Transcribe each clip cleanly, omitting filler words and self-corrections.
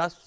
10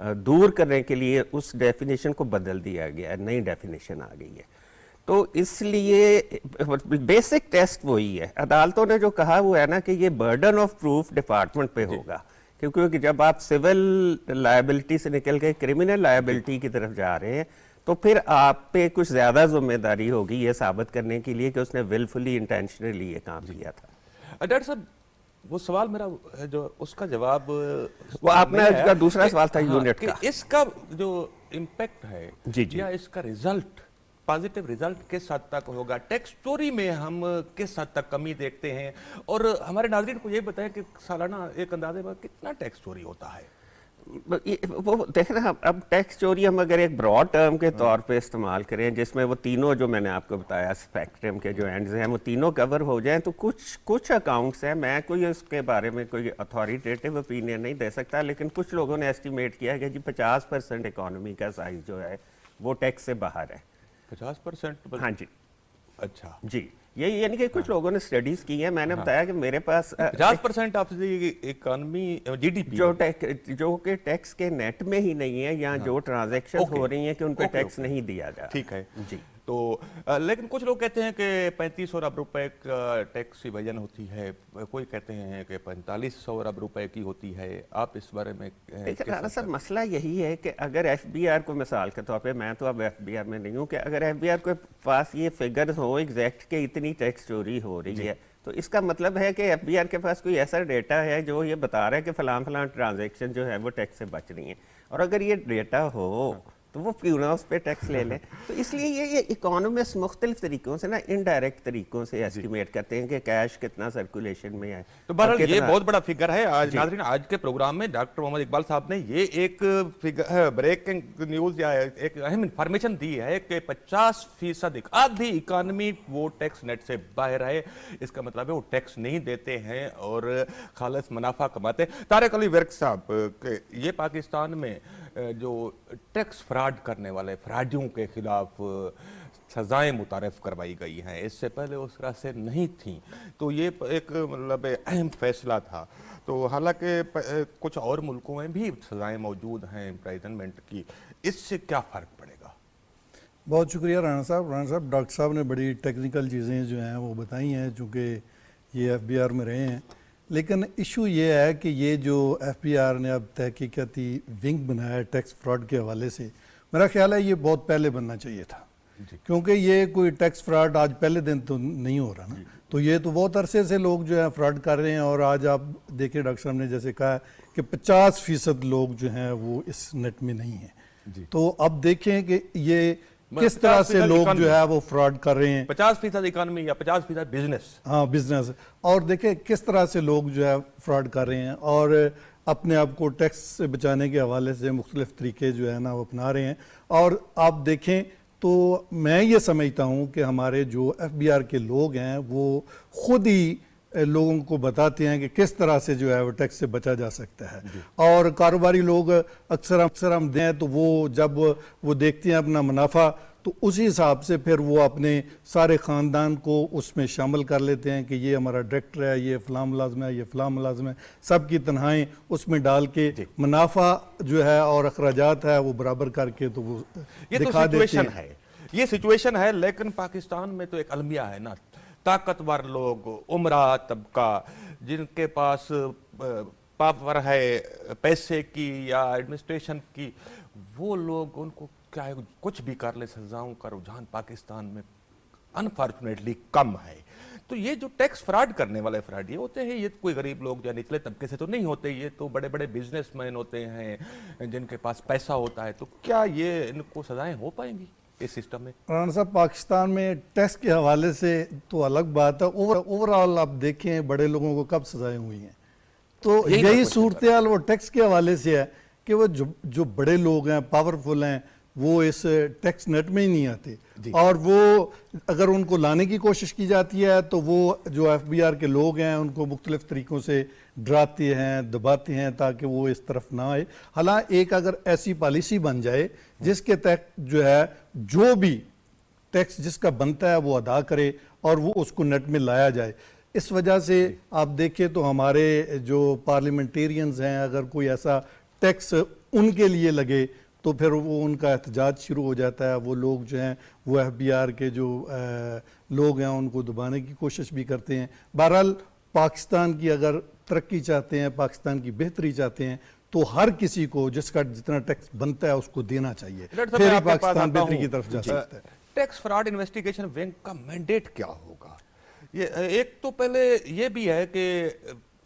دور کرنے کے لیے اس ڈیفینیشن کو بدل دیا گیا ہے, نئی ڈیفینیشن آ گئی ہے. تو اس لیے بیسک ٹیسٹ وہی ہے. عدالتوں نے جو کہا وہ ہے نا کہ یہ برڈن آف پروف ڈپارٹمنٹ پہ ہوگا, کیونکہ جب آپ سول لائبلٹی سے نکل کے کرمنل لائبلٹی کی طرف جا رہے ہیں تو پھر آپ پہ کچھ زیادہ ذمہ داری ہوگی یہ ثابت کرنے کے لیے کہ اس نے ولفلی انٹینشنلی یہ کام کیا تھا. ڈاکٹر صاحب وہ سوال میرا جو اس کا جواب وہ آپ نے اس کا دوسرا سوال تھا یونٹ کا, اس کا جو امپیکٹ ہے جی یا اس کا ریزلٹ پازیٹیو ریزلٹ کس حد تک ہوگا, ٹیکس چوری میں ہم کس حد تک کمی دیکھتے ہیں, اور ہمارے ناظرین کو یہ بتائیں کہ سالانہ ایک اندازے میں کتنا ٹیکس چوری ہوتا ہے. وہ دیکھ رہے ہیں اب ٹیکس چوری ہم اگر ایک براڈ ٹرم کے طور پہ استعمال کریں جس میں وہ تینوں جو میں نے آپ کو بتایا اسپیکٹرم کے جو اینڈز ہیں وہ تینوں کور ہو جائیں, تو کچھ اکاؤنٹس ہیں, میں کوئی اس کے بارے میں کوئی اتھارٹیٹیو اوپینین نہیں دے سکتا, لیکن کچھ لوگوں نے ایسٹیمیٹ کیا ہے کہ جی 50% اکانومی کا سائز جو ہے وہ ٹیکس سے باہر ہے. 50%؟ ہاں جی. اچھا جی, یہ یعنی کہ کچھ لوگوں نے سٹڈیز کی ہیں. میں نے بتایا کہ میرے پاس 50% of the economy G D P جو کہ ٹیکس کے نیٹ میں ہی نہیں ہے, یا جو ٹرانزیکشن ہو رہی ہیں کہ ان پہ ٹیکس نہیں دیا جا. ٹھیک ہے جی. تو لیکن کچھ لوگ کہتے ہیں کہ 3500 ارب روپے کا ٹیکس ایویژن ہوتی ہے, کوئی کہتے ہیں کہ 4500 ارب روپے کی ہوتی ہے. آپ اس بارے میں رانا صاحب مسئلہ یہی ہے کہ اگر ایف بی آر کو مثال کے طور پہ, میں تو اب ایف بی آر میں نہیں ہوں, کہ اگر ایف بی آر کے پاس یہ فگرز ہو ایگزیکٹ کہ اتنی ٹیکس چوری ہو رہی ہے, تو اس کا مطلب ہے کہ ایف بی آر کے پاس کوئی ایسا ڈیٹا ہے جو یہ بتا رہا ہے کہ فلاں ٹرانزیکشن جو ہے وہ ٹیکس سے بچ رہی ہیں, اور اگر یہ ڈیٹا ہو تو وہ کیوں نہ اس پہ ٹیکس لے لیں. تو اس لیے یہ اکانومسٹ مختلف طریقوں سے نا انڈائریکٹ طریقوں سے ایسٹیمیٹ کرتے ہیں کہ کیش کتنا سرکولیشن میں ہے. تو بہرحال یہ بہت بڑا فگر ہے. آج ناظرین آج کے پروگرام میں ڈاکٹر محمد اقبال صاحب نے یہ ایک بریکنگ نیوز یا ایک اہم انفارمیشن دی ہے کہ 50% آدھی اکانومی وہ ٹیکس نیٹ سے باہر ہے. اس کا مطلب ہے وہ ٹیکس نہیں دیتے ہیں اور خالص منافع کماتے ہیں. طارق علی ورک صاحب, یہ پاکستان میں جو ٹیکس فراڈ کرنے والے فراڈیوں کے خلاف سزائیں متعارف کروائی گئی ہیں, اس سے پہلے اس طرح سے نہیں تھیں, تو یہ ایک مطلب اہم فیصلہ تھا. تو حالانکہ کچھ اور ملکوں میں بھی سزائیں موجود ہیں امپریزنمنٹ کی, اس سے کیا فرق پڑے گا؟ بہت شکریہ رانا صاحب. ڈاکٹر صاحب نے بڑی ٹیکنیکل چیزیں جو ہیں وہ بتائی ہیں, چونکہ یہ ایف بی آر میں رہے ہیں. لیکن ایشو یہ ہے کہ یہ جو ایف بی آر نے اب تحقیقاتی ونگ بنایا ہے ٹیکس فراڈ کے حوالے سے, میرا خیال ہے یہ بہت پہلے بننا چاہیے تھا, کیونکہ یہ کوئی ٹیکس فراڈ آج پہلے دن تو نہیں ہو رہا نا. تو یہ تو بہت عرصے سے لوگ جو ہیں فراڈ کر رہے ہیں, اور آج آپ دیکھیں ڈاکٹر صاحب نے جیسے کہا کہ 50% لوگ جو ہیں وہ اس نیٹ میں نہیں ہیں. تو اب دیکھیں کہ یہ کس طرح سے لوگ جو ہے وہ فراڈ کر رہے ہیں. 50% اکانومی یا 50% بزنس. ہاں بزنس. اور دیکھیں کس طرح سے لوگ جو ہے فراڈ کر رہے ہیں, اور اپنے آپ کو ٹیکس سے بچانے کے حوالے سے مختلف طریقے جو ہے نا وہ اپنا رہے ہیں. اور آپ دیکھیں تو میں یہ سمجھتا ہوں کہ ہمارے جو ایف بی آر کے لوگ ہیں وہ خود ہی لوگوں کو بتاتے ہیں کہ کس طرح سے جو ہے وہ ٹیکس سے بچا جا سکتا ہے. اور کاروباری لوگ اکثر ہم دیں تو وہ جب وہ دیکھتے ہیں اپنا منافع, تو اسی حساب سے پھر وہ اپنے سارے خاندان کو اس میں شامل کر لیتے ہیں کہ یہ ہمارا ڈائریکٹر ہے, یہ فلاں ملازم ہے, یہ فلاں ملازم ہے, سب کی تنہائیں اس میں ڈال کے منافع جو ہے اور اخراجات ہے وہ برابر کر کے تو وہ دکھا دیتے ہیں. یہ سچویشن ہے. لیکن پاکستان میں تو ایک المیہ ہے نا, طاقتور لوگ, عمرہ طبقہ, جن کے پاس پاور ہے پیسے کی یا ایڈمنسٹریشن کی, وہ لوگ ان کو کیا ہے کچھ بھی کر لے, سزاؤں کا رجحان پاکستان میں انفارچونیٹلی کم ہے. تو یہ جو ٹیکس فراڈ کرنے والے فراڈ یہ ہوتے ہیں, یہ کوئی غریب لوگ یا نچلے طبقے سے تو نہیں ہوتے, یہ تو بڑے بڑے بزنس مین ہوتے ہیں جن کے پاس پیسہ ہوتا ہے. تو کیا یہ ان کو سزائیں ہو پائیں گی اس سسٹم میں؟ رانا صاحب پاکستان میں ٹیکس کے حوالے سے تو الگ بات ہے, اوورآل آپ دیکھیں بڑے لوگوں کو کب سزائیں ہوئی ہیں. تو یہی صورتحال وہ ٹیکس کے حوالے سے ہے کہ وہ جو بڑے لوگ ہیں, پاورفل ہیں, وہ اس ٹیکس نیٹ میں ہی نہیں آتے. اور وہ اگر ان کو لانے کی کوشش کی جاتی ہے تو وہ جو ایف بی آر کے لوگ ہیں ان کو مختلف طریقوں سے ڈراتے ہیں, دباتے ہیں تاکہ وہ اس طرف نہ آئے. حالانکہ ایک اگر ایسی پالیسی بن جائے جس کے تحت جو ہے جو بھی ٹیکس جس کا بنتا ہے وہ ادا کرے اور وہ اس کو نیٹ میں لایا جائے. اس وجہ سے آپ دیکھیں تو ہمارے جو پارلیمنٹیرینز ہیں, اگر کوئی ایسا ٹیکس ان کے لیے لگے تو پھر وہ ان کا احتجاج شروع ہو جاتا ہے. وہ لوگ جو ہیں وہ ایف بی آر کے جو لوگ ہیں ان کو دبانے کی کوشش بھی کرتے ہیں. بہرحال پاکستان کی اگر ترقی چاہتے ہیں, پاکستان کی بہتری چاہتے ہیں, تو ہر کسی کو جس کا جتنا ٹیکس بنتا ہے اس کو دینا چاہیے, پھر ہی پاکستان بہتری کی طرف جا سکتا ہے. ٹیکس فراڈ انویسٹیگیشن ونگ کا مینڈیٹ کیا ہوگا؟ یہ ایک تو پہلے یہ بھی ہے کہ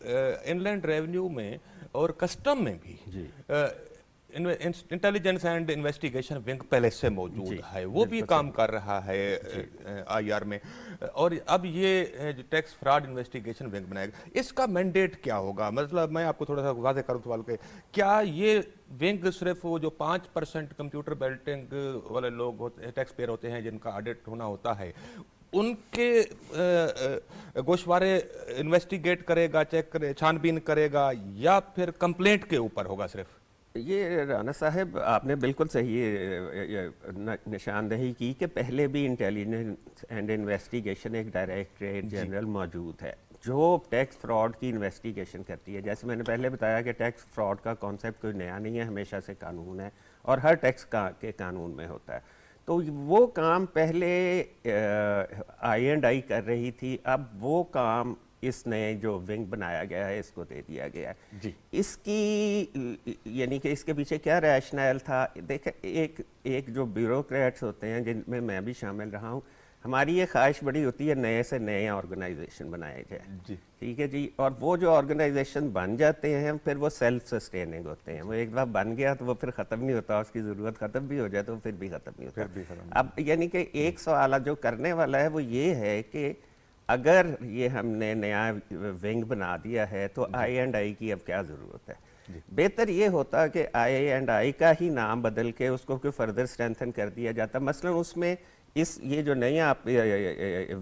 ان لینڈ ریونیو میں اور کسٹم میں بھی انٹیلیجنس اینڈ انویسٹیگیشن ونگ پہلے سے موجود ہے, وہ بھی کام کر رہا ہے آئی آر میں, اور اب یہ ٹیکس فراڈ انویسٹیگیشن ونگ بنائے گا. اس کا مینڈیٹ کیا ہوگا؟ مطلب میں آپ کو تھوڑا سا واضح کروں سوال کہ کیا یہ ونگ صرف وہ جو 5% کمپیوٹر بیلٹنگ والے لوگ ہوتے ٹیکس پیئر ہوتے ہیں جن کا آڈٹ ہونا ہوتا ہے, ان کے گوشوارے انویسٹیگیٹ کرے گا, چیک کرے, چھان بین کرے گا, یا پھر کمپلینٹ کے اوپر ہوگا صرف؟ یہ رانا صاحب آپ نے بالکل صحیح نشاندہی کی کہ پہلے بھی انٹیلیجنس اینڈ انویسٹیگیشن ایک ڈائریکٹریٹ جنرل موجود ہے جو ٹیکس فراڈ کی انویسٹیگیشن کرتی ہے. جیسے میں نے پہلے بتایا کہ ٹیکس فراڈ کا کانسیپٹ کوئی نیا نہیں ہے, ہمیشہ سے قانون ہے اور ہر ٹیکس کے قانون میں ہوتا ہے. تو وہ کام پہلے آئی اینڈ آئی کر رہی تھی, اب وہ کام اس نئے جو ونگ بنایا گیا ہے اس کو دے دیا گیا ہے. جی, اس کی یعنی کہ اس کے پیچھے کیا ریشنل تھا؟ دیکھیں ایک جو بیوروکریٹس ہوتے ہیں جن میں میں بھی شامل رہا ہوں, ہماری یہ خواہش بڑی ہوتی ہے نئے سے نئے آرگنائزیشن بنائے جائیں. جی, ٹھیک ہے جی, اور وہ جو آرگنائزیشن بن جاتے ہیں پھر وہ سیلف سسٹیننگ ہوتے ہیں. وہ ایک دفعہ بن گیا تو وہ پھر ختم نہیں ہوتا, اس کی ضرورت ختم بھی ہو جائے تو پھر بھی ختم نہیں ہوتا. اب یعنی کہ ایک سوال جو کرنے والا ہے وہ یہ ہے کہ اگر یہ ہم نے نیا ونگ بنا دیا ہے تو آئی اینڈ آئی کی اب کیا ضرورت ہے؟ بہتر یہ ہوتا کہ آئی اینڈ آئی کا ہی نام بدل کے اس کو کوئی فردر اسٹرینتھن کر دیا جاتا. مثلا اس میں یہ جو نئی آپ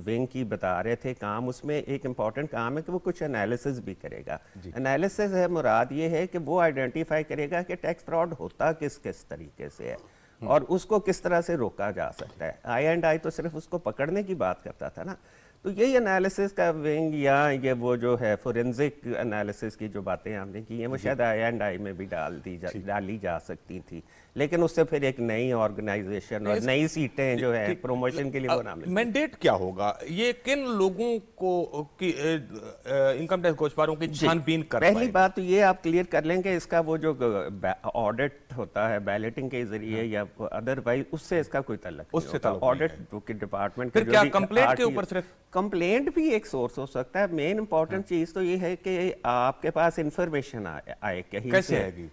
ونگ کی بتا رہے تھے کام, اس میں ایک امپورٹنٹ کام ہے کہ وہ کچھ انالیسس بھی کرے گا. انالیسس ہے مراد یہ ہے کہ وہ آئیڈینٹیفائی کرے گا کہ ٹیکس فراڈ ہوتا کس طریقے سے ہے اور اس کو کس طرح سے روکا جا سکتا ہے. آئی اینڈ آئی تو صرف اس کو پکڑنے کی بات کرتا تھا نا. تو یہی انالیسس کا ونگ یا یہ وہ جو ہے فورینزک انالیسس کی جو باتیں ہم نے کی ہیں وہ شاید آئی اینڈ آئی میں بھی ڈالی جا سکتی تھی, لیکن اس سے پھر ایک نئی آرگنائزیشن اور نئی سیٹیں جو ہیں پروموشن کے لیے وہ نام. مینڈیٹ کیا ہوگا؟ یہ کن لوگوں کو انکم ٹیکس گوشواروں کی چھان بین کر پائے؟ پہلی بات تو یہ آپ کلیئر کر لیں کہ اس کا وہ جو آڈٹ ہوتا ہے بیلٹنگ کے ذریعے یا ادروائز, اس سے اس کا کوئی تعلق نہیں ہوتا. آڈٹ کے ڈپارٹمنٹ پھر کیا کمپلینٹ کے اوپر صرف؟ کمپلینٹ بھی ایک سورس ہو سکتا ہے. مین امپورٹنٹ چیز تو یہ ہے کہ آپ کے پاس انفارمیشن آئے کہیں کیسے آئے گی؟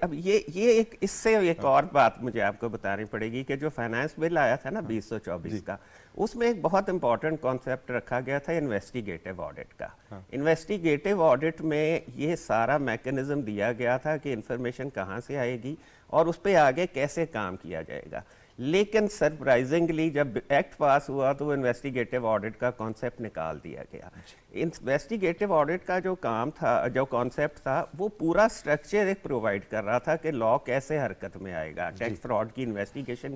اب یہ ایک اس سے ایک اور بات مجھے آپ کو بتانی پڑے گی کہ جو فائنانس بل آیا تھا نا 2024 کا, اس میں ایک بہت امپورٹنٹ کانسیپٹ رکھا گیا تھا انویسٹیگیٹو آڈٹ کا. انویسٹیگیٹو آڈٹ میں یہ سارا میکنزم دیا گیا تھا کہ انفارمیشن کہاں سے آئے گی اور اس پہ آگے کیسے کام کیا جائے گا. لیکن سرپرائزنگلی جب ایکٹ پاس ہوا تو وہ انویسٹیگیٹو آڈٹ کا کانسیپٹ نکال دیا گیا. انویسٹیگیٹو آڈٹ کا جو کام تھا, جو کانسیپٹ تھا, وہ پورا سٹرکچر ایک پرووائڈ کر رہا تھا کہ لا کیسے حرکت میں آئے گا, ٹیکس فراڈ کی انویسٹیگیشن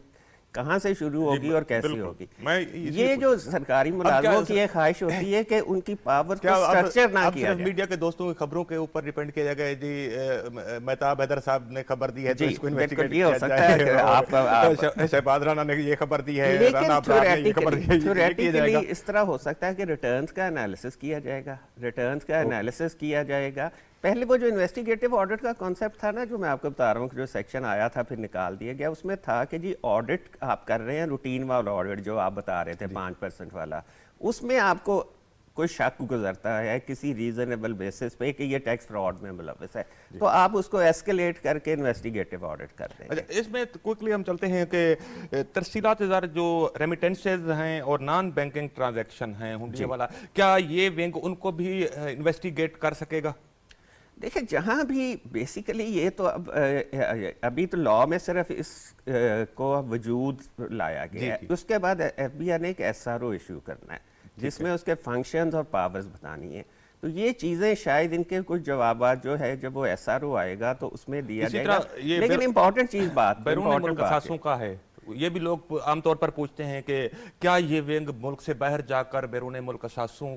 کہاں سے شروع ہوگی اور کیسے ہوگی. یہ جو سرکاری ملازموں کی ایک خواہش ہوتی ہے کہ ان کی پاور کو سٹرکچر نہ کیا جائے. میڈیا کے دوستوں کی خبروں کے اوپر ڈیپینڈ کیا جائے گا جی مہتاب حیدر صاحب نے خبر دی ہے تو اس کو انویسٹیگیٹ یہ ہو سکتا ہے کہ آپ شہباز رانا نے یہ خبر دی ہے, لیکن تھیوریٹیکلی اس طرح ہو سکتا ہے کہ ریٹرنز کا انالیسس کیا جائے گا. پہلے وہ جو انویسٹیگیٹو آڈٹ کا کانسیپٹ تھا نا, جو میں آپ کو بتا رہا ہوں کہ جو سیکشن آیا تھا پھر نکال دیا گیا, اس میں تھا کہ جی آڈٹ آپ کر رہے ہیں, روٹین والا آڈٹ جو آپ بتا رہے تھے 5% والا, اس میں آپ کو کوئی شک گزرتا ہے کسی ریزنیبل بیسس پہ کہ یہ ٹیکس فراڈ میں ملوث ہے, تو آپ اس کو ایسکیلیٹ کر کے انویسٹیگیٹو آڈٹ کر دیں. اس میں کوئکلی ہم چلتے ہیں کہ ترسیلات زر جو ریمیٹنسز ہیں اور نان بینکنگ ٹرانزیکشن ہیں ہنڈی والا, کیا یہ ونگ ان کو بھی انویسٹیگیٹ کر سکے گا؟ دیکھیں جہاں بھی بیسیکلی یہ تو ابھی تو لا میں صرف اس کو وجود لایا گیا ہے. اس کے بعد ایف بی آئی نے ایک ایس آر او ایشو کرنا ہے جس میں اس کے فنکشنز اور پاورز بتانی ہیں. تو یہ چیزیں شاید ان کے کچھ جوابات جو ہے جب وہ ایس آر او آئے گا تو اس میں دیا جائے گا. لیکن امپورٹنٹ چیز بات بیرون ملک اثاثوں کا ہے. یہ بھی لوگ عام طور پر پوچھتے ہیں کہ کیا یہ ونگ ملک سے باہر جا کر بیرون ملک اثاثوں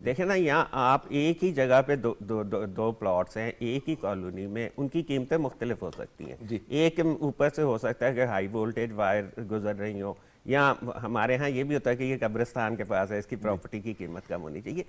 دیکھیں نا یہاں آپ ایک ہی جگہ پہ دو پلاٹس ہیں ایک ہی کالونی میں, ان کی قیمتیں مختلف ہو سکتی ہیں. ایک اوپر سے ہو سکتا ہے کہ ہائی وولٹیج وائر گزر رہی ہوں, یا ہمارے ہاں یہ بھی ہوتا ہے کہ یہ قبرستان کے پاس ہے, اس کی پراپرٹی کی قیمت کم ہونی چاہیے.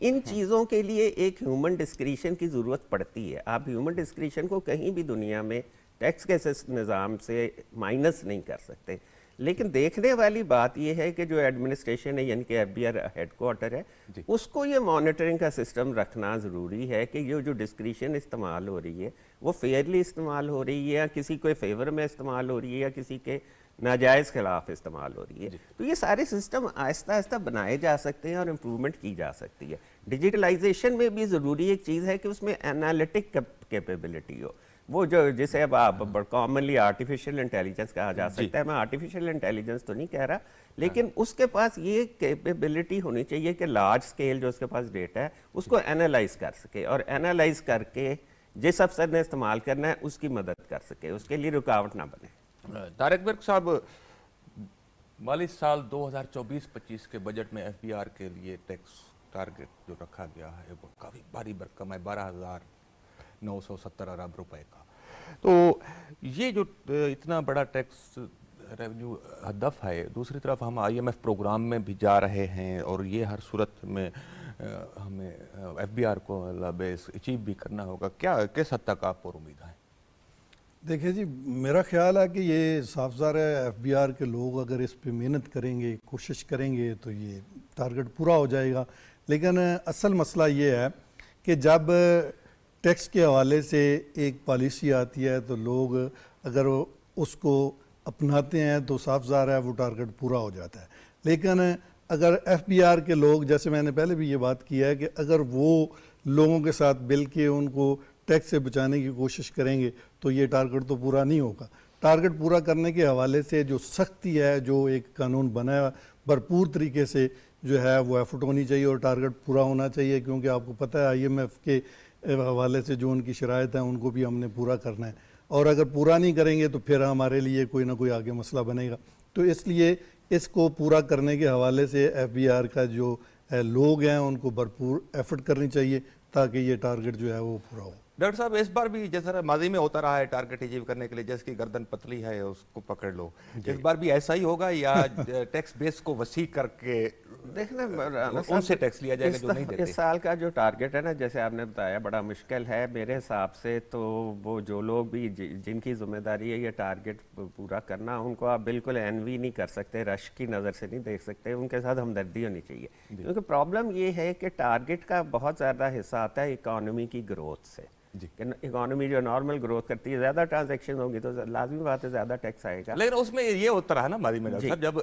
ان چیزوں کے لیے ایک ہیومن ڈسکریشن کی ضرورت پڑتی ہے. آپ ہیومن ڈسکریشن کو کہیں بھی دنیا میں ٹیکس کے نظام سے مائنس نہیں کر سکتے. لیکن دیکھنے والی بات یہ ہے کہ جو ایڈمنسٹریشن ہے, یعنی کہ F B R headquarter ہے, اس کو یہ مانیٹرنگ کا سسٹم رکھنا ضروری ہے کہ یہ جو ڈسکریشن استعمال ہو رہی ہے وہ فیئرلی استعمال ہو رہی ہے, یا کسی کے فیور میں استعمال ہو رہی ہے, یا کسی کے ناجائز خلاف استعمال ہو رہی ہے. تو یہ سارے سسٹم آہستہ آہستہ بنائے جا سکتے ہیں اور امپرومنٹ کی جا سکتی ہے. ڈیجیٹلائزیشن میں بھی ضروری ایک چیز ہے کہ اس میں انالیٹک کیپیبلٹی ہو, وہ جو جسے اب آپ کامنلی آرٹیفیشیل انٹیلیجنس کہا جا سکتا ہے. میں آرٹیفیشیل انٹیلیجنس تو نہیں کہہ رہا, لیکن اس کے پاس یہ کیپیبلٹی ہونی چاہیے کہ لارج اسکیل جو اس کے پاس ڈیٹا ہے اس کو انالائز کر سکے, اور انالائز کر کے جس افسر نے استعمال کرنا ہے اس کی مدد کر سکے, اس کے لیے رکاوٹ نہ بنے. طارق ورک صاحب, مالی سال 2024-25 کے بجٹ میں ایف بی آر کے لیے ٹیکس ٹارگٹ جو رکھا گیا ہے وہ کافی بھاری بھرکم ہے, 12,970 ارب روپے کا. تو یہ جو اتنا بڑا ٹیکس ریونیو ہدف ہے, دوسری طرف ہم آئی ایم ایف پروگرام میں بھی جا رہے ہیں, اور یہ ہر صورت میں ہمیں ایف بی آر کو بیس اچیو بھی کرنا ہوگا. کیا کس حد تک آپ پر امید ہیں؟ دیکھیں جی, میرا خیال ہے کہ یہ صاف ظاہر ہے ایف بی آر کے لوگ اگر اس پہ محنت کریں گے, کوشش کریں گے, تو یہ ٹارگٹ پورا ہو جائے گا. لیکن اصل مسئلہ یہ ہے کہ جب ٹیکس کے حوالے سے ایک پالیسی آتی ہے تو لوگ اگر اس کو اپناتے ہیں تو صاف ظاہر ہے وہ ٹارگٹ پورا ہو جاتا ہے. لیکن اگر ایف بی آر کے لوگ, جیسے میں نے پہلے بھی یہ بات کی ہے, کہ اگر وہ لوگوں کے ساتھ مل کے ان کو ٹیکس سے بچانے کی کوشش کریں گے تو یہ ٹارگٹ تو پورا نہیں ہوگا. ٹارگٹ پورا کرنے کے حوالے سے جو سختی ہے, جو ایک قانون بنا ہے, بھرپور طریقے سے جو ہے وہ ایفرٹ ہونی چاہیے اور ٹارگٹ پورا ہونا چاہیے, کیونکہ آپ کو پتہ ہے آئی ایم ایف کے حوالے سے جو ان کی شرائط ہیں ان کو بھی ہم نے پورا کرنا ہے, اور اگر پورا نہیں کریں گے تو پھر ہمارے لیے کوئی نہ کوئی آگے مسئلہ بنے گا. تو اس لیے اس کو پورا کرنے کے حوالے سے ایف بی آر کا جو لوگ ہیں ان کو بھرپور ایفرٹ کرنی چاہیے تاکہ یہ ٹارگٹ جو ہے وہ پورا ہو. ڈاکٹر صاحب, اس بار بھی جیسا ماضی میں ہوتا رہا ہے ٹارگٹ اچیو کرنے کے لیے, جس کی گردن پتلی ہے اس کو پکڑ لو, اس بار بھی ایسا ہی ہوگا یا ٹیکس بیس کو وسیع کر کے دیکھنا ان سے ٹیکس لیا جائے گا جو نہیں دیتے؟ اس سال کا جو ٹارگٹ ہے نا, جیسے آپ نے بتایا, بڑا مشکل ہے میرے حساب سے. تو وہ جو لوگ بھی جن کی ذمہ داری ہے یہ ٹارگٹ پورا کرنا, ان کو آپ بالکل انوی نہیں کر سکتے, رش کی نظر سے نہیں دیکھ سکتے, ان کے ساتھ ہمدردی ہونی چاہیے. کیونکہ پرابلم یہ ہے کہ ٹارگٹ کا بہت زیادہ حصہ آتا ہے اکانومی کی گروتھ سے. اکانومی جو نارمل گروتھ کرتی ہے, زیادہ ٹرانزیکشن ہوگی تو لازمی بات ہے زیادہ ٹیکس آئے گا. لیکن اس میں یہ ہوتا رہا نا ماضی میں صاحب, جب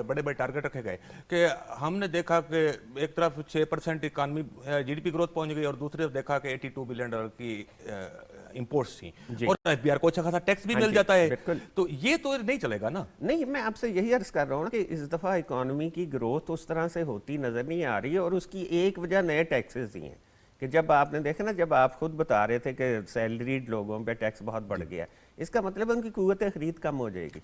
بڑے بڑے ٹارگٹ رکھے گئے کہ ہم نے دیکھا کہ ایک طرف 6% economy G D P growth پہنچ گئی, اور دوسری طرف دیکھا کہ $82 بلین کی امپورٹس تھیں, اور ایف بی آر کو اچھا خاصا ٹیکس بھی مل جاتا ہے. تو یہ تو نہیں چلے گا نا. نہیں, میں آپ سے یہی عرض کر رہا ہوں کہ اس دفعہ اکانومی کی گروتھ اس طرح سے ہوتی نظر نہیں آ رہی ہے, اور اس کی ایک وجہ نئے ٹیکسز ہی ہیں. کہ جب آپ نے دیکھا نا, جب آپ خود بتا رہے تھے کہ سیلریڈ لوگوں پہ ٹیکس بہت بڑھ گیا, اس کا مطلب ان کی قوت خرید کم ہو جائے گی.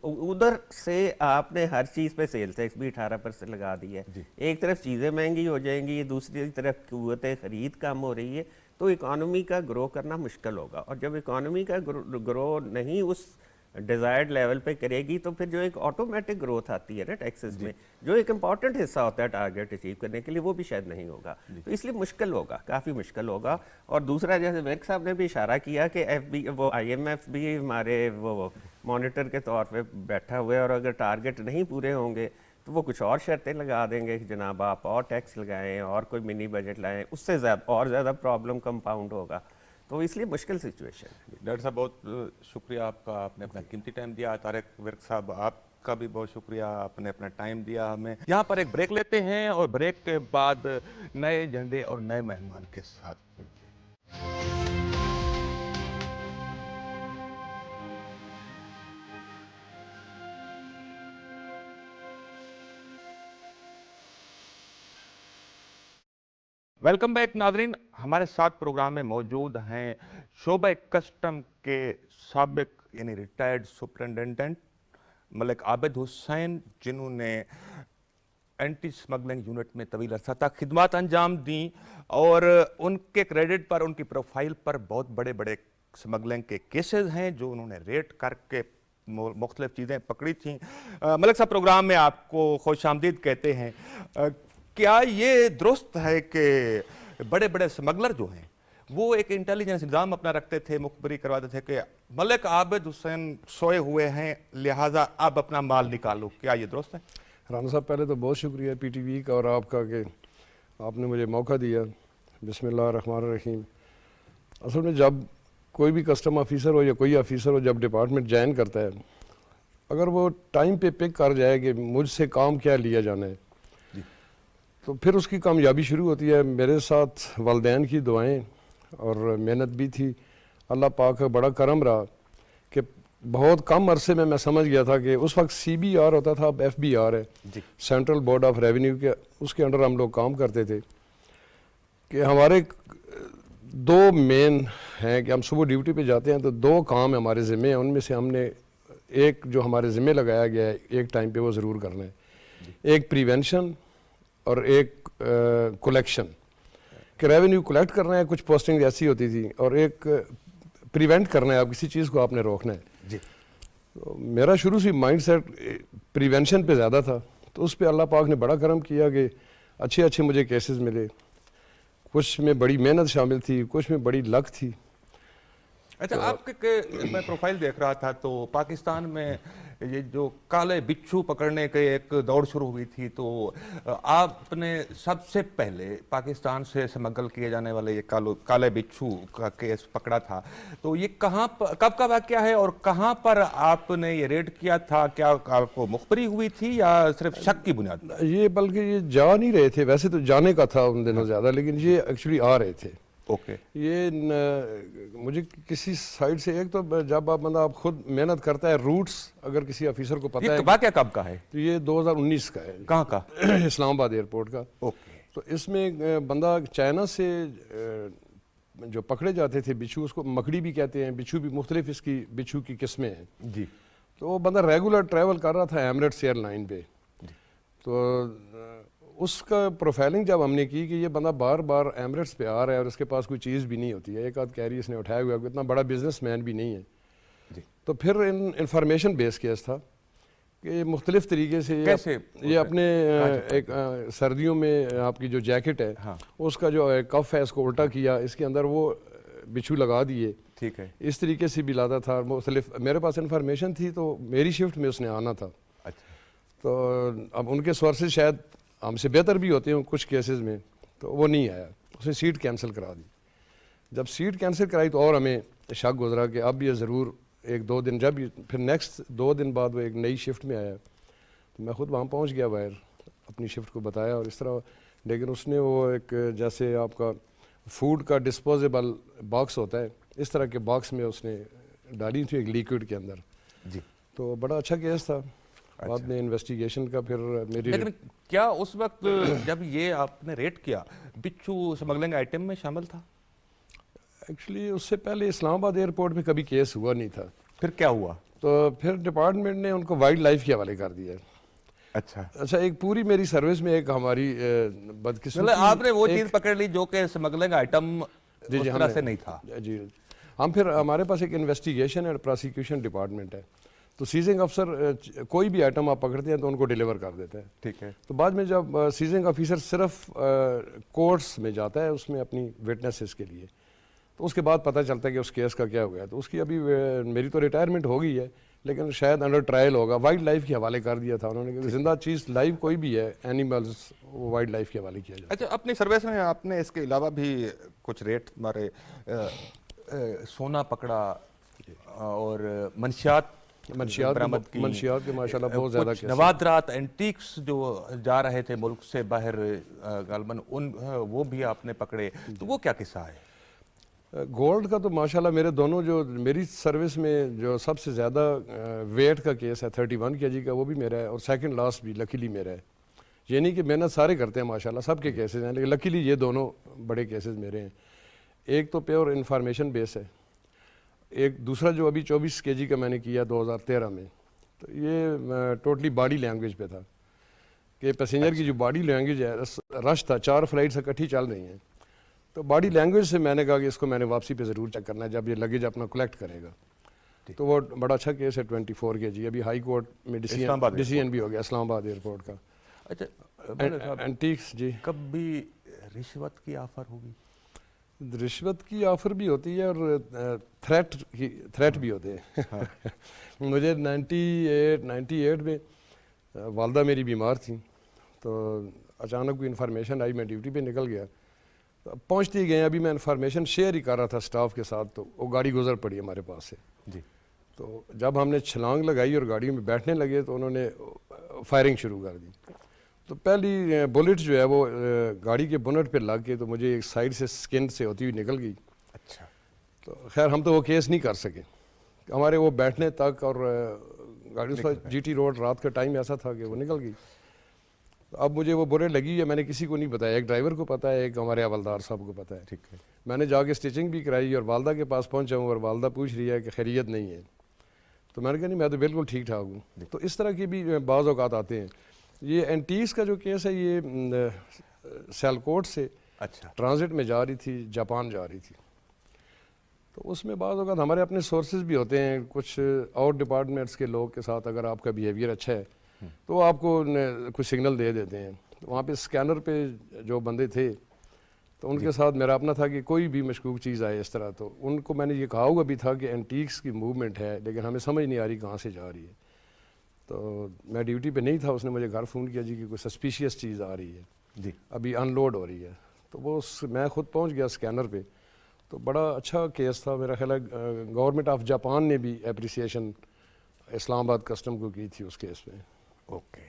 ادھر سے آپ نے ہر چیز پہ سیل ٹیکس بھی 18% لگا دی ہے. ایک طرف چیزیں مہنگی ہو جائیں گی, دوسری طرف قوت خرید کم ہو رہی ہے, تو اکانومی کا گرو کرنا مشکل ہوگا. اور جب اکانومی کا گرو نہیں اس ڈیزائرڈ لیول پہ کرے گی تو پھر جو ایک آٹومیٹک گروتھ آتی ہے نا ٹیکسز میں, جو ایک امپورٹنٹ حصہ ہوتا ہے ٹارگٹ اچیو کرنے کے لیے, وہ بھی شاید نہیں ہوگا. تو اس لیے مشکل ہوگا, کافی مشکل ہوگا. اور دوسرا, جیسے ورک صاحب نے بھی اشارہ کیا کہ وہ آئی ایم ایف بھی ہمارے وہ مانیٹر کے طور پہ بیٹھا ہوا ہے, اور اگر ٹارگٹ نہیں پورے ہوں گے تو وہ کچھ اور شرطیں لگا دیں گے کہ جناب آپ اور ٹیکس لگائیں اور کوئی منی بجٹ لائیں, اس سے زیادہ پرابلم کمپاؤنڈ ہوگا. تو اس لیے مشکل سچویشن ہے. ڈاکٹر صاحب بہت شکریہ آپ کا, آپ نے اپنا قیمتی ٹائم دیا. طارق ورک صاحب آپ کا بھی بہت شکریہ, آپ نے اپنا ٹائم دیا ہمیں. یہاں پر ایک بریک لیتے ہیں, اور بریک کے بعد نئے ایجنڈے اور نئے مہمان کے ساتھ. ویلکم بیک ناظرین. ہمارے ساتھ پروگرام میں موجود ہیں شعبہ کسٹم کے سابق یعنی ریٹائرڈ سپرنٹینڈنٹ ملک عابد حسین, جنہوں نے اینٹی اسمگلنگ یونٹ میں طویل عرصہ تک خدمات انجام دیں اور ان کے کریڈٹ پر، ان کی پروفائل پر بہت بڑے بڑے اسمگلنگ کے کیسز ہیں جو انہوں نے ریٹ کر کے مختلف چیزیں پکڑی تھیں۔ ملک صاحب، پروگرام میں آپ کو خوش آمدید کہتے ہیں۔ کیا یہ درست ہے کہ بڑے بڑے اسمگلر جو ہیں وہ ایک انٹیلیجنس نظام اپنا رکھتے تھے، مخبری کرواتے تھے کہ ملک عابد حسین سوئے ہوئے ہیں لہٰذا اب اپنا مال نکالو؟ کیا یہ درست ہے؟ رانا صاحب، پہلے تو بہت شکریہ پی ٹی وی کا اور آپ کا کہ آپ نے مجھے موقع دیا۔ بسم اللہ الرحمن الرحیم۔ اصل میں جب کوئی بھی کسٹم آفیسر ہو یا کوئی آفیسر ہو، جب ڈپارٹمنٹ جوائن کرتا ہے، اگر وہ ٹائم پہ پک کر جائے کہ مجھ سے کام کیا لیا جانا ہے، تو پھر اس کی کامیابی شروع ہوتی ہے۔ میرے ساتھ والدین کی دعائیں اور محنت بھی تھی۔ اللہ پاک کا بڑا کرم رہا کہ بہت کم عرصے میں سمجھ گیا تھا کہ اس وقت سی بی آر ہوتا تھا، اب ایف بی آر ہے، سینٹرل بورڈ آف ریونیو کے، اس کے انڈر ہم لوگ کام کرتے تھے، کہ ہمارے دو مین ہیں کہ ہم صبح ڈیوٹی پہ جاتے ہیں تو دو کام ہمارے ذمے ہیں، ان میں سے ہم نے ایک جو ہمارے ذمے لگایا گیا ہے ایک ٹائم پہ وہ ضرور کرنا ہے، ایک پریونشن اور ایک کلیکشن، کہ ریونیو کلیکٹ کرنا ہے، کچھ پوسٹنگ ایسی ہوتی تھی، اور ایک پریونٹ کرنا ہے، آپ کسی چیز کو آپ نے روکنا ہے۔ تو میرا شروع سے مائنڈ سیٹ پریونشن پہ زیادہ تھا، تو اس پہ اللہ پاک نے بڑا کرم کیا کہ اچھے مجھے کیسز ملے، کچھ میں بڑی محنت شامل تھی، کچھ میں بڑی لک تھی۔ اچھا، آپ کے میں پروفائل دیکھ رہا تھا تو پاکستان میں یہ جو کالے بچھو پکڑنے کے ایک دوڑ شروع ہوئی تھی، تو آپ نے سب سے پہلے پاکستان سے اسمگل کیے جانے والے یہ کالے بچھو کا کیس پکڑا تھا، تو یہ کب کا واقعہ ہے اور کہاں پر آپ نے یہ ریڈ کیا تھا؟ کیا آپ کو مخبری ہوئی تھی یا صرف شک کی بنیاد پر؟ یہ بلکہ یہ جا نہیں رہے تھے، ویسے تو جانے کا تھا ان دنوں زیادہ، لیکن یہ ایکچولی آ رہے تھے۔ اوکے، یہ مجھے کسی سائڈ سے، ایک تو جب آپ خود محنت کرتا ہے، روٹس اگر کسی آفیسر کو پتہ ہے، یہ واقعہ کب کا ہے؟ تو یہ 2019 کا ہے۔ کہاں کا؟ اسلام آباد ایئرپورٹ کا۔ اوکے، تو اس میں بندہ چائنا سے جو پکڑے جاتے تھے بچھو، اس کو مکڑی بھی کہتے ہیں، بچھو بھی مختلف اس کی بچھو کی قسمیں ہیں۔ جی، تو وہ بندہ ریگولر ٹریول کر رہا تھا ایمریٹس ایئر لائن پہ، تو اس کا پروفائلنگ جب ہم نے کی کہ یہ بندہ بار بار ایمریٹس پہ آ رہا ہے اور اس کے پاس کوئی چیز بھی نہیں ہوتی ہے، ایک آدھ کیری اس نے اٹھایا ہوا ہے، اتنا بڑا بزنس مین بھی نہیں ہے، تو پھر انفارمیشن بیس کیس تھا کہ مختلف طریقے سے یہ اپنے ایک سردیوں میں آپ کی جو جیکٹ ہے اس کا جو کف ہے اس کو الٹا کیا، اس کے اندر وہ بچھو لگا دیے، ٹھیک ہے، اس طریقے سے بھی لاتا تھا۔ مختلف میرے پاس انفارمیشن تھی، تو میری شفٹ میں اس نے آنا تھا، تو اب ان کے سورسز شاید ہم سے بہتر بھی ہوتے ہیں کچھ کیسز میں، تو وہ نہیں آیا، اس نے سیٹ کینسل کرا دی۔ جب سیٹ کینسل کرائی تو اور ہمیں شک گزرا کہ اب یہ ضرور ایک دو دن، جب پھر نیکسٹ 2 دن بعد وہ ایک نئی شفٹ میں آیا، تو میں خود وہاں پہنچ گیا باہر، اپنی شفٹ کو بتایا اور اس طرح، لیکن اس نے وہ ایک جیسے آپ کا فوڈ کا ڈسپوزیبل باکس ہوتا ہے اس طرح کے باکس میں اس نے ڈالی تھی ایک لیکوڈ کے اندر، جی، تو بڑا اچھا کیس تھا۔ بعد میں انویسٹیگیشن کا پھر میری، لیکن کیا اس وقت جب یہ آپ نے ریڈ کیا بچھو اسمگلنگ آئٹم میں شامل تھا؟ ایکچولی اس سے پہلے اسلام آباد ایئرپورٹ میں کبھی کیس ہوا نہیں تھا، پھر کیا ہوا؟ تو پھر ڈپارٹمنٹ نے ان کو وائلڈ لائف کے حوالے کر دیا۔ اچھا، ایک پوری میری سروس میں ایک ہماری بدقسمتی، آپ نے وہ چیز پکڑ لی جو کہ اسمگلنگ آئٹم اس طرح سے نہیں تھا۔ جی، ہم پھر ہمارے پاس ایک انویسٹیگیشن اینڈ پروسیکیوشن ڈپارٹمنٹ ہے، تو سیزنگ افسر کوئی بھی آئٹم آپ پکڑتے ہیں تو ان کو ڈیلیور کر دیتے ہیں، ٹھیک ہے۔ تو بعد میں جب سیزنگ آفیسر صرف کورٹس میں جاتا ہے اس میں اپنی وٹنسز کے لیے، تو اس کے بعد پتہ چلتا ہے کہ اس کیس کا کیا ہوا ہے، تو اس کی ابھی میری تو ریٹائرمنٹ ہو گئی ہے لیکن شاید انڈر ٹرائل ہوگا۔ وائلڈ لائف کے حوالے کر دیا تھا انہوں نے کہ زندہ چیز لائف کوئی بھی ہے، اینیملز، وہ وائلڈ لائف کے حوالے کیا جاتا ہے۔ اچھا، اپنی سروس میں آپ نے اس کے علاوہ بھی کچھ ریٹ ہمارے سونا پکڑا اور منشیات کے ماشاءاللہ بہت زیادہ کیسز، نوادرات، اینٹیکس جو جا رہے تھے ملک سے باہر غالباً وہ بھی آپ نے پکڑے، تو وہ کیا قصہ ہے؟ گولڈ کا تو ماشاءاللہ میرے دونوں، جو میری سروس میں جو سب سے زیادہ ویٹ کا کیس ہے 31 kg کا، وہ بھی میرا ہے، اور سیکنڈ لاسٹ بھی لکیلی میرا ہے۔ یہ نہیں کہ محنت سارے کرتے ہیں ماشاءاللہ، سب کے کیسز ہیں، لیکن لکیلی یہ دونوں بڑے کیسز میرے ہیں۔ ایک تو پیور انفارمیشن بیس ہے، ایک دوسرا جو ابھی 24 kg کا میں نے کیا 2013 میں، تو یہ ٹوٹلی باڈی لینگویج پہ تھا کہ پیسنجر کی جو باڈی لینگویج ہے، رش تھا، 4 فلائٹس اکٹھی چل رہی ہیں، تو باڈی لینگویج سے میں نے کہا کہ اس کو میں نے واپسی پہ ضرور چیک کرنا ہے جب یہ لگیج اپنا کلیکٹ کرے گا. تو وہ بڑا اچھا کیس ہے 24 کے جی. ابھی ہائی کورٹ میں ڈیسیژن بھی ہو گیا اسلام آباد ایئرپورٹ کا. اچھا اینٹیکس جی. کب بھی رشوت کی آفر ہوگی؟ رشوت کی آفر بھی ہوتی ہے اور تھریٹ بھی ہوتے ہیں. مجھے 98 میں والدہ میری بیمار تھیں، تو اچانک کوئی انفارمیشن آئی، میں ڈیوٹی پہ نکل گیا. پہنچتے ہی گئے، ابھی میں انفارمیشن شیئر ہی کر رہا تھا اسٹاف کے ساتھ، تو وہ گاڑی گزر پڑی ہمارے پاس سے. جی. تو جب ہم نے چھلانگ لگائی اور گاڑی میں بیٹھنے لگے تو انہوں نے فائرنگ شروع کر دی. تو پہلی بلٹ جو ہے وہ گاڑی کے بونٹ پہ لگ کے تو مجھے ایک سائڈ سے سکن سے ہوتی ہوئی نکل گئی. اچھا. تو خیر ہم تو وہ کیس نہیں کر سکے، ہمارے وہ بیٹھنے تک، اور گاڑی اس وقت جی ٹی روڈ، رات کا ٹائم ایسا تھا کہ وہ نکل گئی. اب مجھے وہ بلٹ لگی ہے، میں نے کسی کو نہیں بتایا، ایک ڈرائیور کو پتہ ہے، ایک ہمارے حوالدار صاحب کو پتہ ہے. ٹھیک ہے. میں نے جا کے اسٹیچنگ بھی کرائی اور والدہ کے پاس پہنچا ہوں، اور والدہ پوچھ رہی ہے کہ خیریت نہیں ہے. تو میں نے کہا نہیں، میں تو بالکل ٹھیک ٹھاک ہوں. تو اس طرح کے بھی بعض اوقات آتے ہیں. یہ اینٹیکس کا جو کیس ہے، یہ سیالکوٹ سے اچھا. ٹرانزٹ میں جا رہی تھی، جاپان جا رہی تھی. تو اس میں بعض اوقات ہمارے اپنے سورسز بھی ہوتے ہیں، کچھ اور ڈپارٹمنٹس کے لوگ کے ساتھ اگر آپ کا بیہیویئر اچھا ہے تو وہ آپ کو کچھ سگنل دے دیتے ہیں. وہاں پہ اسکینر پہ جو بندے تھے تو ان کے ساتھ میرا اپنا تھا کہ کوئی بھی مشکوک چیز آئے اس طرح، تو ان کو میں نے یہ کہا ہوا بھی تھا کہ اینٹیکس کی موومنٹ ہے، لیکن ہمیں سمجھ نہیں آ رہی کہاں سے جا رہی ہے. تو میں ڈیوٹی پہ نہیں تھا، اس نے مجھے گھر فون کیا جی کہ کوئی سسپیشیس چیز آ رہی ہے جی. ابھی ان لوڈ ہو رہی ہے. تو وہ میں خود پہنچ گیا اسکینر پہ. تو بڑا اچھا کیس تھا، میرا خیال ہے گورنمنٹ آف جاپان نے بھی اپریسیشن اسلام آباد کسٹم کو کی تھی اس کیس میں. اوکے.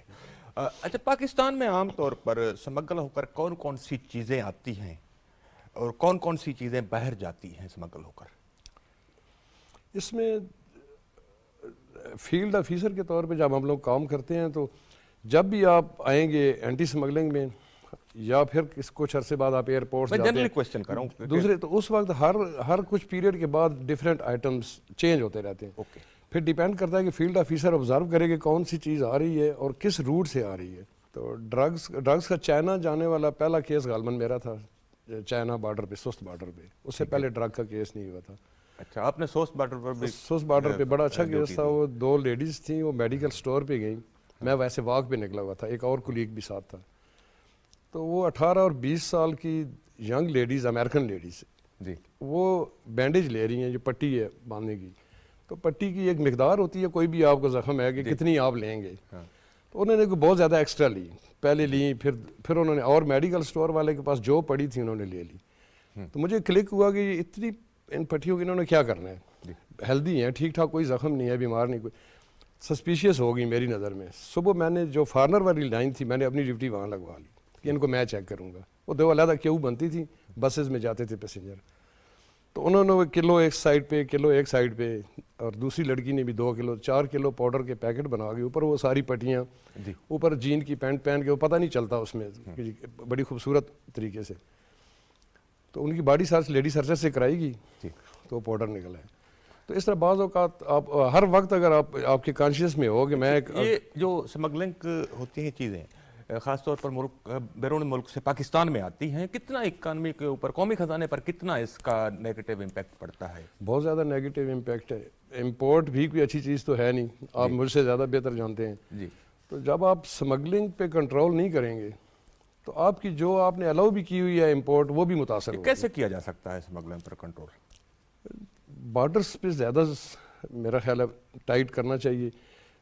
اچھا، پاکستان میں عام طور پر سمگل ہو کر کون کون سی چیزیں آتی ہیں اور کون کون سی چیزیں باہر جاتی ہیں سمگل ہو کر؟ اس میں فیلڈ آفیسر کے طور پہ جب ہم لوگ کام کرتے ہیں تو جب بھی آپ آئیں گے اینٹی سمگلنگ میں، یا پھر کچھ عرصے بعد آپ ایئرپورٹ میں جاتے جنرلی ہیں کوشچن کر رہا ہوں دوسرے، تو اس وقت ہر کچھ پیریڈ کے بعد ڈفرینٹ آئٹمس چینج ہوتے رہتے ہیں. اوکے. پھر ڈیپینڈ کرتا ہے کہ فیلڈ آفیسر آبزرو کرے کہ کون سی چیز آ رہی ہے اور کس روٹ سے آ رہی ہے. تو ڈرگس کا چائنا جانے والا پہلا کیس غالباً میرا تھا، چائنا بارڈر پہ، سست بارڈر پہ. اس سے پہلے ڈرگ کا کیس نہیں ہوا تھا. اچھا، آپ نے سوست بارڈر پر بھی؟ سوس بارڈر پہ بڑا اچھا کیس تھا. وہ 2 لیڈیز تھیں، وہ میڈیکل سٹور پہ گئیں، میں ویسے واک پہ نکلا ہوا تھا، ایک اور کولیگ بھی ساتھ تھا. تو وہ 18 اور 20 سال کی ینگ لیڈیز، امریکن لیڈیز، جی. وہ بینڈیج لے رہی ہیں، جو پٹی ہے باندھنے کی. تو پٹی کی ایک مقدار ہوتی ہے، کوئی بھی آپ کو زخم ہے کہ کتنی آپ لیں گے. تو انہوں نے بہت زیادہ ایکسٹرا لی، پہلے لی، پھر انہوں نے اور میڈیکل سٹور والے کے پاس جو پڑی تھی انہوں نے لے لی. تو مجھے کلک ہوا کہ یہ اتنی ان پٹھیوں کی انہوں نے کیا کرنا ہے. ہیلدی ہیں، ٹھیک ٹھاک، کوئی زخم نہیں ہے، بیمار نہیں، کوئی سسپیشیس ہوگی میری نظر میں. صبح میں نے جو فارنر والی لائن تھی، میں نے اپنی ڈیوٹی وہاں لگوا لی کہ ان کو میں چیک کروں گا. وہ 2 علیحدہ کیو بنتی تھی، بسز میں جاتے تھے پیسنجر. تو انہوں نے کلو ایک سائڈ پہ، کلو ایک سائڈ پہ، اور دوسری لڑکی نے بھی 2 کلو 4 کلو پاؤڈر کے پیکٹ بنا کے اوپر وہ ساری پٹیاں، اوپر جین کی پینٹ پہن کے، وہ پتہ نہیں چلتا اس میں، بڑی خوبصورت طریقے سے. تو ان کی باڈی سرچ لیڈی سرچر سے کرائی گئی تو وہ پاؤڈر نکلا ہے. تو اس طرح بعض اوقات آپ ہر وقت اگر آپ کے کانشیس میں ہو کہ میں یہ جو سمگلنگ ہوتی ہیں چیزیں خاص طور پر ملک بیرون ملک سے پاکستان میں آتی ہیں، کتنا اکانومی کے اوپر، قومی خزانے پر کتنا اس کا نیگیٹو امپیکٹ پڑتا ہے؟ بہت زیادہ نیگیٹو امپیکٹ ہے. امپورٹ بھی کوئی اچھی چیز تو ہے نہیں، آپ مجھ سے زیادہ بہتر جانتے ہیں. جی. تو جب آپ سمگلنگ پہ کنٹرول نہیں کریں گے تو آپ کی جو آپ نے الاؤ بھی کی ہوئی ہے امپورٹ، وہ بھی متاثر ہوگی. کیسے کیا جا سکتا ہے سمگلنگ پر کنٹرول؟ بارڈرز پہ زیادہ میرا خیال ہے ٹائٹ کرنا چاہیے.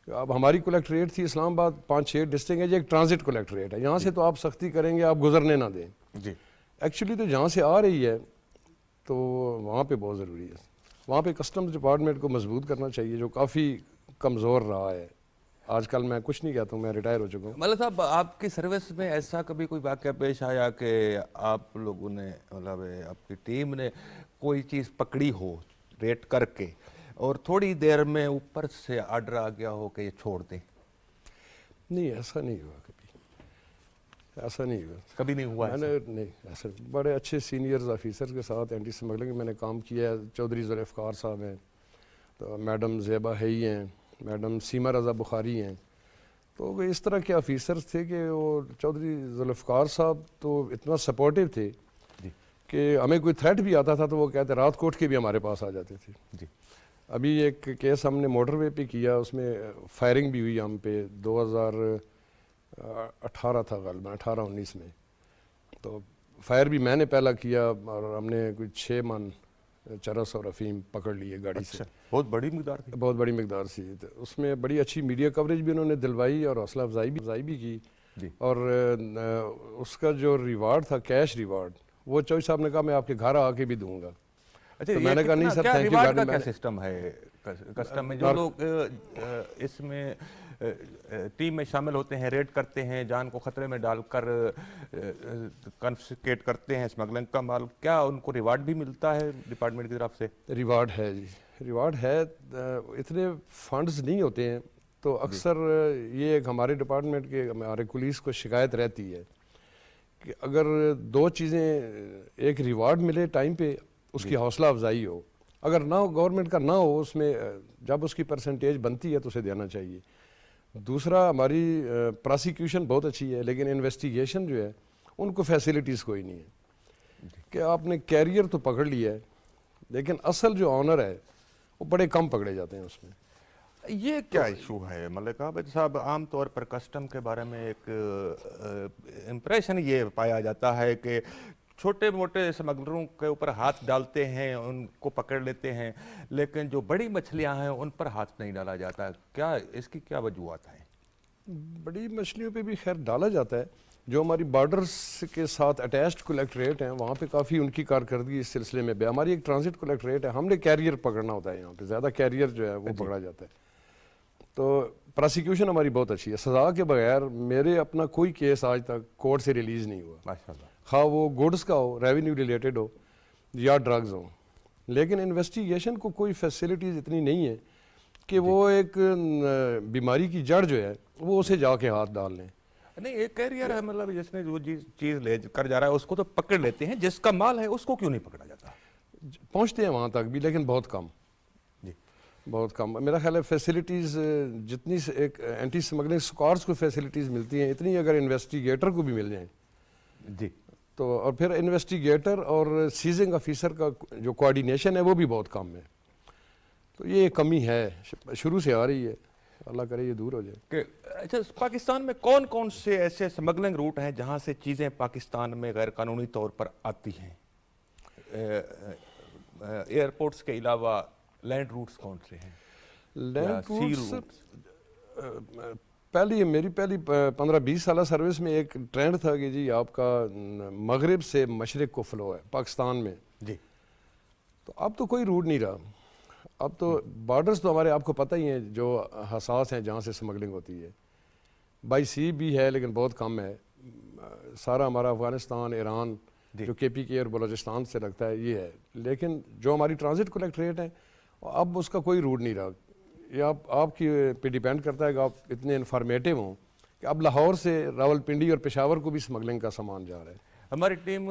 اب ہماری کلیکٹریٹ تھی اسلام آباد 5-6 ڈسٹرکٹ ہے، یہ ایک ٹرانزٹ کلیکٹریٹ ہے. یہاں سے تو آپ سختی کریں گے، آپ گزرنے نہ دیں. جی. ایکچولی تو جہاں سے آ رہی ہے تو وہاں پہ بہت ضروری ہے. وہاں پہ کسٹمز ڈپارٹمنٹ کو مضبوط کرنا چاہیے، جو کافی کمزور رہا ہے. آج کل میں کچھ نہیں کہتا ہوں، میں ریٹائر ہو چکا ہوں. مطلب صاحب، آپ کی سروس میں ایسا کبھی کوئی واقعہ پیش آیا کہ آپ لوگوں نے، مطلب آپ کی ٹیم نے کوئی چیز پکڑی ہو ریٹ کر کے اور تھوڑی دیر میں اوپر سے آرڈر آ گیا ہو کہ یہ چھوڑ دیں؟ نہیں، ایسا نہیں ہوا کبھی، ایسا نہیں ہوا. کبھی نہیں ہوا میں نے نہیں ایسا. بڑے اچھے سینئرز آفیسر کے ساتھ اینٹی سمگلنگ میں نے کام کیا ہے. چودھری ذوالفقار صاحب ہیں، تو میڈم زیبا ہی ہیں، میڈم سیما رضا بخاری ہیں. تو وہ اس طرح کے آفیسرز تھے کہ وہ چودھری ذوالفقار صاحب تو اتنا سپورٹیو تھے کہ ہمیں کوئی تھریٹ بھی آتا تھا تو وہ کہتے رات کوٹ کے بھی ہمارے پاس آ جاتے تھے. ابھی ایک کیس ہم نے موٹر وے پہ کیا, اس میں فائرنگ بھی ہوئی ہم پہ 2018 تھا غالباً 18-19 میں. تو فائر بھی میں نے پہلا کیا اور ہم نے کوئی 6 من چرس اور افیم پکڑ لیے گاڑی سے. بہت بڑی مقدار تھی. بہت بڑی مقدار سی. اس میں بڑی اچھی میڈیا کوریج بھی انہوں نے دلوائی اور حوصلہ افزائی بھی کی. اور اس کا جو ریوارڈ تھا, کیش ریوارڈ, وہ چوہدری صاحب نے کہا میں آپ کے گھر آ کے بھی دوں گا. اچھا, میں نے کہا نہیں سر, کیا تھینک یو. ریوارڈ کا کیا سسٹم ہے کسٹم میں؟ جو لوگ اس میں ٹیم میں شامل ہوتے ہیں, ریڈ کرتے ہیں, جان کو خطرے میں ڈال کر کنفسکیٹ کرتے ہیں اسمگلنگ کا مال, کیا ان کو ریوارڈ بھی ملتا ہے ڈپارٹمنٹ کی طرف سے؟ ریوارڈ ہے جی, ریوارڈ ہے. اتنے فنڈز نہیں ہوتے ہیں تو اکثر یہ ایک ہمارے ڈپارٹمنٹ کے ہمارے پولیس کو شکایت رہتی ہے کہ اگر 2 چیزیں, ایک ریوارڈ ملے ٹائم پہ, اس کی حوصلہ افزائی ہو, اگر نہ ہو گورنمنٹ کا نہ ہو, اس میں جب اس کی پرسنٹیج بنتی ہے تو اسے دینا چاہیے. دوسرا, ہماری پراسیکیوشن بہت اچھی ہے لیکن انویسٹیگیشن جو ہے ان کو فیسلٹیز کوئی نہیں ہے کہ آپ نے کیریئر تو پکڑ لیا ہے لیکن اصل جو آنر ہے وہ بڑے کم پکڑے جاتے ہیں اس میں. یہ کیا ایشو ہے ملک عابد صاحب؟ عام طور پر کسٹم کے بارے میں ایک امپریشن یہ پایا جاتا ہے کہ چھوٹے موٹے اسمگلروں کے اوپر ہاتھ ڈالتے ہیں, ان کو پکڑ لیتے ہیں, لیکن جو بڑی مچھلیاں ہیں ان پر ہاتھ نہیں ڈالا جاتا. کیا اس کی کیا وجوہات ہیں؟ بڑی مچھلیوں پہ بھی خیر ڈالا جاتا ہے. جو ہماری بارڈرز کے ساتھ اٹیچڈ کلیکٹریٹ ہیں وہاں پہ کافی ان کی کارکردگی اس سلسلے میں بھی. ہماری ایک ٹرانزٹ کلیکٹریٹ ہے, ہم نے کیریئر پکڑنا ہوتا ہے, یہاں پہ زیادہ کیریئر جو ہے وہ پکڑا جاتا ہے. تو پراسیکیوشن ہماری بہت اچھی ہے. سزا کے بغیر میرے اپنا کوئی کیس آج تک کورٹ سے ریلیز نہیں ہوا, ماشاءاللہ, خواہ وہ گوڈز کا ہو, ریونیو ریلیٹڈ ہو یا ڈرگز ہو. لیکن انویسٹیگیشن کو کوئی فیسلٹیز اتنی نہیں ہے کہ وہ ایک بیماری کی جڑ جو ہے وہ اسے جا کے ہاتھ ڈال لیں. نہیں, ایک کیریئر ہے, مطلب جس نے جو چیز لے کر جا رہا ہے اس کو تو پکڑ لیتے ہیں, جس کا مال ہے اس کو کیوں نہیں پکڑا جاتا؟ پہنچتے ہیں وہاں تک بھی لیکن بہت کم, بہت کم. میرا خیال ہے فیسلٹیز جتنی ایک اینٹی اسمگلنگ سکواڈز کو فیسلٹیز ملتی ہیں اتنی اگر انویسٹیگیٹر کو بھی مل جائیں جی تو, اور پھر انویسٹیگیٹر اور سیزنگ آفیسر کا جو کوآرڈینیشن ہے وہ بھی بہت کم ہے. تو یہ کمی ہے, شروع سے آ رہی ہے, اللہ کرے یہ دور ہو جائے. کہ اچھا, پاکستان میں کون کون سے ایسے اسمگلنگ روٹ ہیں جہاں سے چیزیں پاکستان میں غیر قانونی طور پر آتی ہیں؟ ایئرپورٹس کے علاوہ لینڈ روٹس کون سے ہیں؟ لینڈ روٹس میری پہلی 15-20 سالہ سروس میں ایک ٹرینڈ تھا کہ جی آپ کا مغرب سے مشرق کو فلو ہے پاکستان میں جی. تو اب تو کوئی روٹ نہیں رہا. اب تو بارڈرز تو ہمارے آپ کو پتہ ہی ہیں جو حساس ہیں جہاں سے اسمگلنگ ہوتی ہے. بائی سی بھی ہے لیکن بہت کم ہے. سارا ہمارا افغانستان, ایران جو کے پی کے اور بلوچستان سے لگتا ہے یہ ہے. لیکن جو ہماری ٹرانزٹ کلیکٹریٹ ہیں اب اس کا کوئی روٹ نہیں رہا. یہ آپ کی پہ ڈیپینڈ کرتا ہے کہ آپ اتنے انفارمیٹیو ہوں کہ اب لاہور سے راولپنڈی اور پشاور کو بھی اسمگلنگ کا سامان جا رہا ہے. ہماری ٹیم,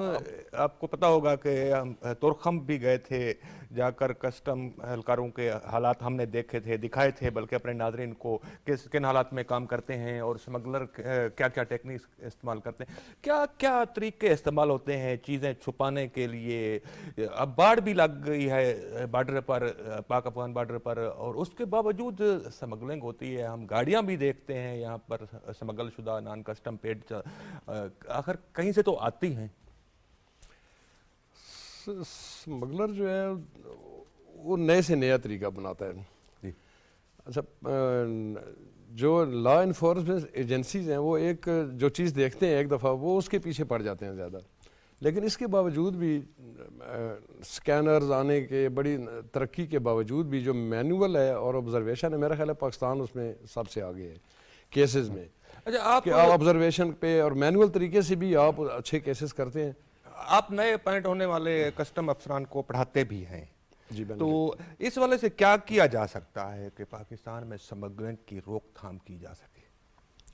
آپ کو پتہ ہوگا کہ ہم تورخم بھی گئے تھے, جا کر کسٹم اہلکاروں کے حالات ہم نے دیکھے تھے, دکھائے تھے بلکہ اپنے ناظرین کو کن حالات میں کام کرتے ہیں اور اسمگلر کیا کیا ٹیکنیکس استعمال کرتے ہیں, کیا کیا طریقے استعمال ہوتے ہیں چیزیں چھپانے کے لیے. اب باڑ بھی لگ گئی ہے بارڈر پر, پاک افغان بارڈر پر, اور اس کے باوجود اسمگلنگ ہوتی ہے. ہم گاڑیاں بھی دیکھتے ہیں یہاں پر اسمگل شدہ نان کسٹم پیڈ, آخر کہیں سے تو آتی ہیں. اسمگلر جو ہے وہ نئے سے نیا طریقہ بناتا ہے. اچھا, جو لا انفورسمنٹ ایجنسیز ہیں وہ ایک جو چیز دیکھتے ہیں ایک دفعہ وہ اس کے پیچھے پڑ جاتے ہیں زیادہ. لیکن اس کے باوجود بھی سکینرز آنے کے, بڑی ترقی کے باوجود بھی جو مینول ہے اور آبزرویشن ہے, میرا خیال ہے پاکستان اس میں سب سے آگے ہے کیسز میں. اچھا, آپ آبزرویشن پہ اور مینول طریقے سے بھی آپ اچھے کیسز کرتے ہیں. آپ نئے اپائنٹ ہونے والے کسٹم افسران کو پڑھاتے بھی ہیں, جی تو اس والے سے کیا کیا جا سکتا ہے کہ پاکستان میں اسمگلنگ کی روک تھام کی جا سکے؟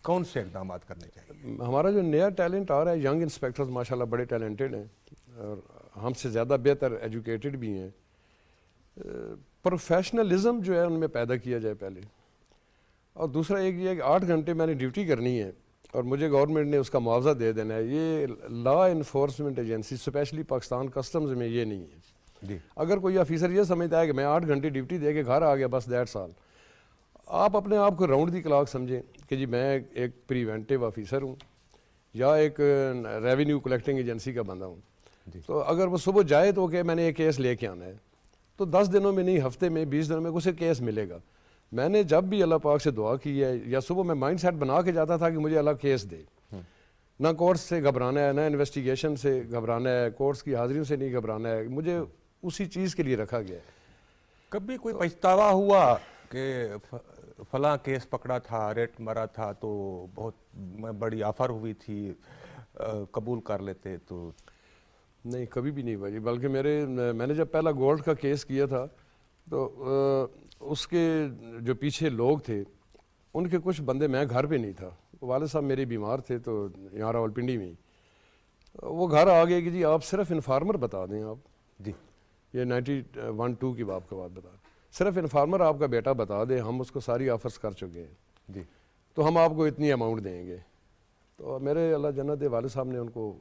کون سے اقدامات کرنے چاہیے؟ ہمارا جو نیا ٹیلنٹ آ رہا ہے, ینگ انسپیکٹرز ماشاءاللہ بڑے ٹیلنٹڈ ہیں اور ہم سے زیادہ بہتر ایجوکیٹڈ بھی ہیں. پروفیشنلزم جو ہے ان میں پیدا کیا جائے پہلے, اور دوسرا ایک یہ ہے کہ 8 گھنٹے میں نے ڈیوٹی کرنی ہے اور مجھے گورنمنٹ نے اس کا معاوضہ دے دینا ہے. یہ law enforcement agency especially Pakistan customs میں یہ نہیں ہے. جی اگر کوئی آفیسر یہ سمجھتا ہے کہ میں 8 گھنٹے ڈیوٹی دے کے گھر آ گیا بس دیٹ سال, آپ اپنے آپ کو راؤنڈ دی کلاک سمجھیں کہ جی میں ایک پریونٹیو آفیسر ہوں یا ایک ریونیو کلیکٹنگ ایجنسی کا بندہ ہوں. تو اگر وہ صبح جائے تو کہ میں نے ایک کیس لے کے آنا ہے, تو 10 دنوں میں نہیں, ہفتے میں, 20 دنوں میں اسے کیس ملے گا. میں نے جب بھی اللہ پاک سے دعا کی ہے یا صبح میں مائنڈ سیٹ بنا کے جاتا تھا کہ مجھے اللہ کیس دے, نہ کورٹس سے گھبرانا ہے, نہ انویسٹیگیشن سے گھبرانا ہے, کورٹس کی حاضریوں سے نہیں گھبرانا ہے, مجھے اسی چیز کے لیے رکھا گیا ہے. کبھی کوئی پچھتاوا ہوا کہ فلاں کیس پکڑا تھا, ریٹ مرا تھا تو بہت بڑی آفر ہوئی تھی, قبول کر لیتے تو؟ نہیں, کبھی بھی نہیں ہوا جی. بلکہ میں نے جب پہلا گولڈ کا کیس کیا تھا تو اس کے جو پیچھے لوگ تھے ان کے کچھ بندے, میں گھر پہ نہیں تھا, والد صاحب میرے بیمار تھے تو یہاں راولپنڈی میں ہی, وہ گھر آ گئے کہ جی آپ صرف انفارمر بتا دیں. آپ جی یہ 91-2 کی بات بتا دیں, صرف انفارمر آپ کا بیٹا بتا دے, ہم اس کو ساری آفرز کر چکے ہیں جی تو ہم آپ کو اتنی اماؤنٹ دیں گے. تو میرے اللہ جنت والد صاحب نے ان کو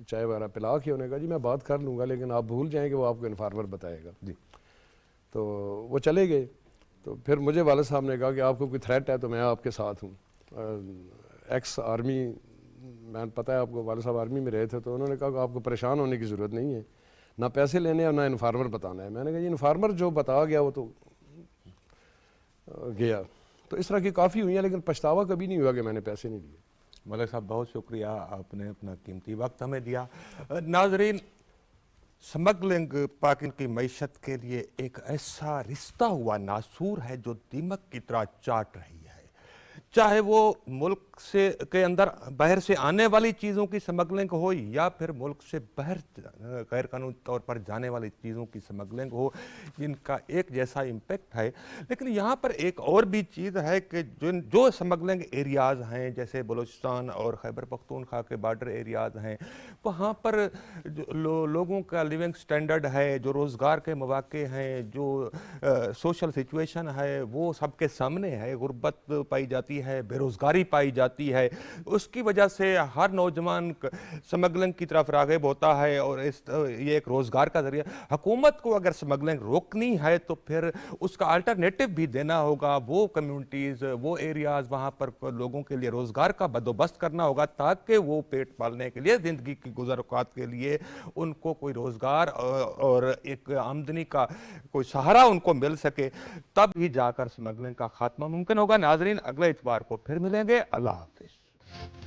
چائے وغیرہ پلا کے انہوں نے کہا جی میں بات کر لوں گا لیکن آپ بھول جائیں کہ وہ آپ کو انفارمر بتائے گا. جی تو وہ چلے گئے. تو پھر مجھے والد صاحب نے کہا کہ آپ کو کوئی تھریٹ ہے تو میں آپ کے ساتھ ہوں. ایکس آرمی, میں پتہ ہے آپ کو, والد صاحب آرمی میں رہے تھے, تو انہوں نے کہا کہ آپ کو پریشان ہونے کی ضرورت نہیں ہے, نہ پیسے لینے اور نہ انفارمر بتانا ہے. میں نے کہا جی انفارمر جو بتا گیا وہ تو گیا. تو اس طرح کی کافی ہوئی ہیں لیکن پچھتاوا کبھی نہیں ہوا کہ میں نے پیسے نہیں دیے. ملک صاحب بہت شکریہ, آپ نے اپنا قیمتی وقت ہمیں دیا. ناظرین, سمگلنگ پاکستان کی معیشت کے لیے ایک ایسا رشتہ ہوا ناسور ہے جو دیمک کی طرح چاٹ رہی ہے. چاہے وہ ملک سے کے اندر باہر سے آنے والی چیزوں کی سمگلنگ ہو یا پھر ملک سے باہر غیر قانونی طور پر جانے والی چیزوں کی سمگلنگ ہو, جن کا ایک جیسا امپیکٹ ہے. لیکن یہاں پر ایک اور بھی چیز ہے کہ جو سمگلنگ ایریاز ہیں جیسے بلوچستان اور خیبر پختونخوا کے بارڈر ایریاز ہیں, وہاں پر لوگوں کا لیونگ سٹینڈرڈ ہے, جو روزگار کے مواقع ہیں, جو سوشل سچویشن ہے وہ سب کے سامنے ہے. غربت پائی جاتی ہے, بے روزگاری پائی جاتی ہے. اس کی وجہ سے ہر نوجوان سمگلنگ کی طرف راغب ہوتا ہے اور یہ ایک روزگار کا ذریعہ. حکومت کو اگر سمگلنگ روکنی ہے تو پھر اس کا الٹرنیٹو بھی دینا ہوگا. وہ کمیونٹیز, وہ ایریاز, وہاں پر لوگوں کے لیے روزگار کا بندوبست کرنا ہوگا تاکہ وہ پیٹ پالنے کے لیے, زندگی کی گزر اوقات کے لیے ان کو کوئی روزگار اور ایک آمدنی کا کوئی سہارا ان کو مل سکے. تب ہی جا کر سمگلنگ کا خاتمہ ممکن ہوگا. ناظرین, اگلے اتوار کو پھر ملیں گے. اللہ حافظ.